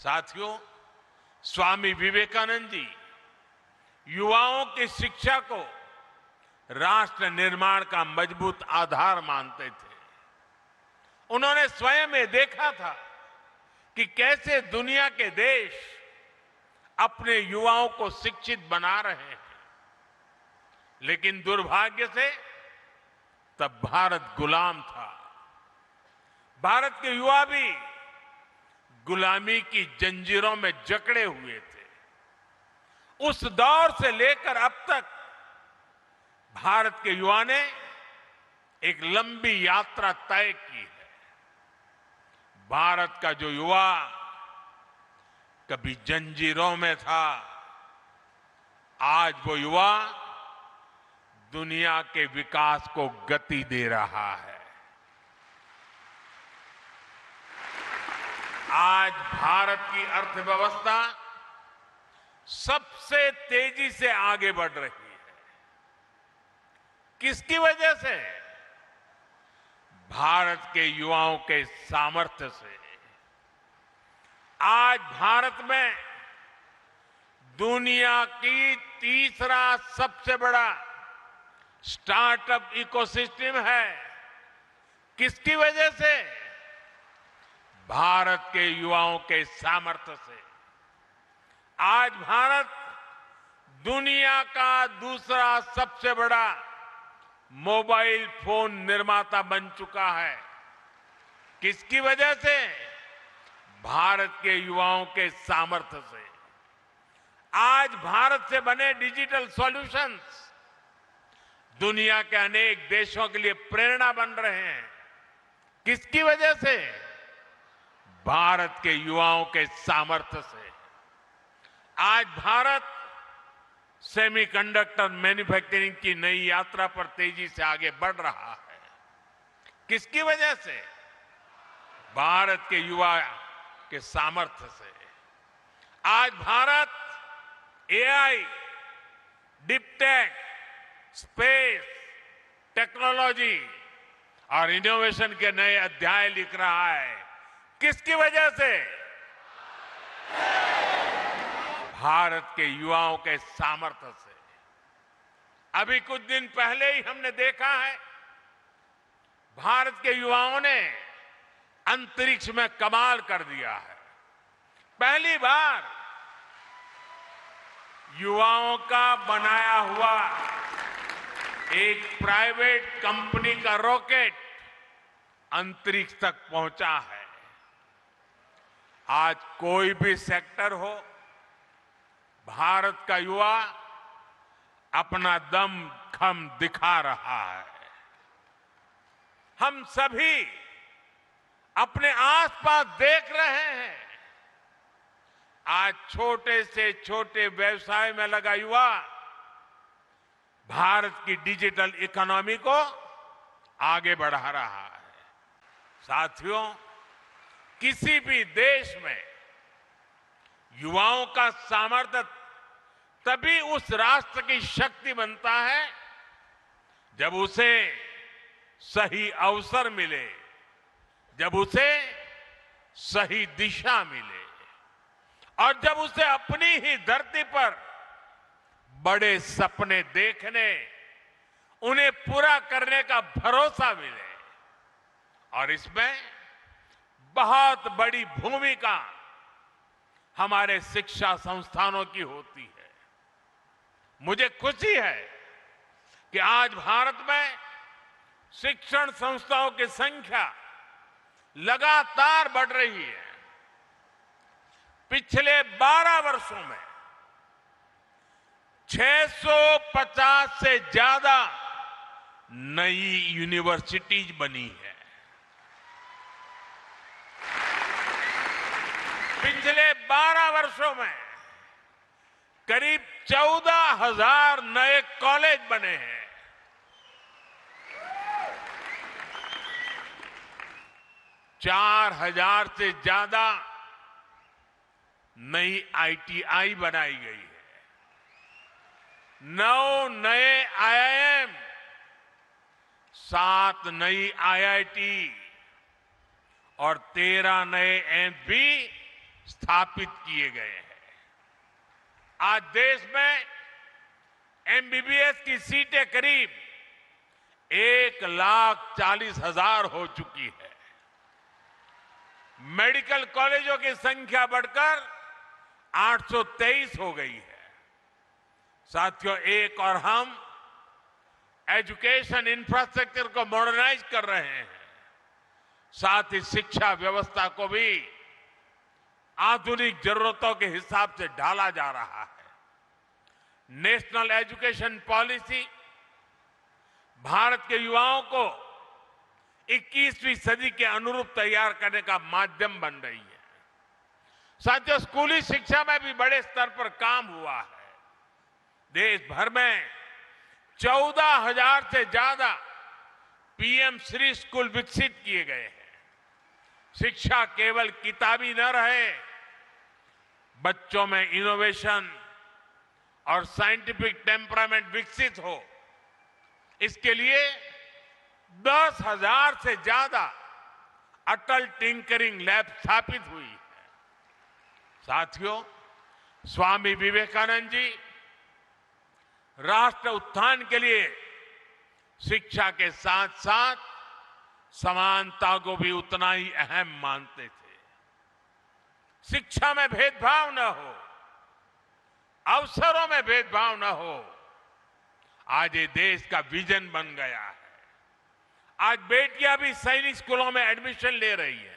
साथियों, स्वामी विवेकानंद जी युवाओं की शिक्षा को राष्ट्र निर्माण का मजबूत आधार मानते थे। उन्होंने स्वयं ये देखा था कि कैसे दुनिया के देश अपने युवाओं को शिक्षित बना रहे हैं, लेकिन दुर्भाग्य से तब भारत गुलाम था। भारत के युवा भी गुलामी की जंजीरों में जकड़े हुए थे। उस दौर से लेकर अब तक भारत के युवा ने एक लंबी यात्रा तय की है। भारत का जो युवा कभी जंजीरों में था, आज वो युवा दुनिया के विकास को गति दे रहा है। आज भारत की अर्थव्यवस्था सबसे तेजी से आगे बढ़ रही है। किसकी वजह से? भारत के युवाओं के सामर्थ्य से। आज भारत में दुनिया की तीसरा सबसे बड़ा स्टार्टअप इकोसिस्टम है। किसकी वजह से? भारत के युवाओं के सामर्थ्य से। आज भारत दुनिया का दूसरा सबसे बड़ा मोबाइल फोन निर्माता बन चुका है। किसकी वजह से? भारत के युवाओं के सामर्थ्य से। आज भारत से बने डिजिटल सॉल्यूशंस दुनिया के अनेक देशों के लिए प्रेरणा बन रहे हैं। किसकी वजह से? भारत के युवाओं के सामर्थ्य से। आज भारत सेमीकंडक्टर मैन्युफैक्चरिंग की नई यात्रा पर तेजी से आगे बढ़ रहा है। किसकी वजह से? भारत के युवा के सामर्थ्य से। आज Bharat AI, deep-tech, space, technology और इनोवेशन के नए अध्याय लिख रहा है। किसकी वजह से? भारत के युवाओं के सामर्थ्य से। अभी कुछ दिन पहले ही हमने देखा है, भारत के युवाओं ने अंतरिक्ष में कमाल कर दिया है। पहली बार युवाओं का बनाया हुआ एक प्राइवेट कंपनी का रॉकेट अंतरिक्ष तक पहुंचा है। आज कोई भी सेक्टर हो, भारत का युवा अपना दम खम दिखा रहा है। हम सभी अपने आसपास देख रहे हैं, आज छोटे से छोटे व्यवसाय में लगा युवा भारत की डिजिटल इकोनॉमी को आगे बढ़ा रहा है। साथियों, किसी भी देश में युवाओं का सामर्थ्य तभी उस राष्ट्र की शक्ति बनता है जब उसे सही अवसर मिले, जब उसे सही दिशा मिले और जब उसे अपनी ही धरती पर बड़े सपने देखने, उन्हें पूरा करने का भरोसा मिले। और इसमें बहुत बड़ी भूमिका हमारे शिक्षा संस्थानों की होती है। मुझे खुशी है कि आज भारत में शिक्षण संस्थाओं की संख्या लगातार बढ़ रही है। पिछले 12 वर्षों में 650 से ज्यादा नई यूनिवर्सिटीज बनी है। पिछले 12 वर्षों में करीब 14,000 नए कॉलेज बने हैं। 4,000 से ज्यादा नई आईटीआई बनाई गई है। 9 नए आईआईएम, 7 नई आईआईटी और 13 नए एम्स भी स्थापित किए गए हैं। आज देश में एमबीबीएस की सीटें करीब 1,40,000 हो चुकी है। मेडिकल कॉलेजों की संख्या बढ़कर 823 हो गई है। साथियों, एक और हम एजुकेशन इंफ्रास्ट्रक्चर को मॉडर्नाइज कर रहे हैं, साथ ही शिक्षा व्यवस्था को भी आधुनिक जरूरतों के हिसाब से ढाला जा रहा है। नेशनल एजुकेशन पॉलिसी भारत के युवाओं को 21वीं सदी के अनुरूप तैयार करने का माध्यम बन रही है। साथियों, स्कूली शिक्षा में भी बड़े स्तर पर काम हुआ है। देश भर में 14,000 से ज्यादा पीएम श्री स्कूल विकसित किए गए हैं। शिक्षा केवल किताबी न रहे, बच्चों में इनोवेशन और साइंटिफिक टेम्परामेंट विकसित हो, इसके लिए 10,000 से ज्यादा अटल टिंकरिंग लैब स्थापित हुई है। साथियों, स्वामी विवेकानंद जी राष्ट्र उत्थान के लिए शिक्षा के साथ साथ समानता को भी उतना ही अहम मानते थे। शिक्षा में भेदभाव न हो, अवसरों में भेदभाव न हो, आज ये देश का विजन बन गया है। आज बेटियां भी सैनिक स्कूलों में एडमिशन ले रही है।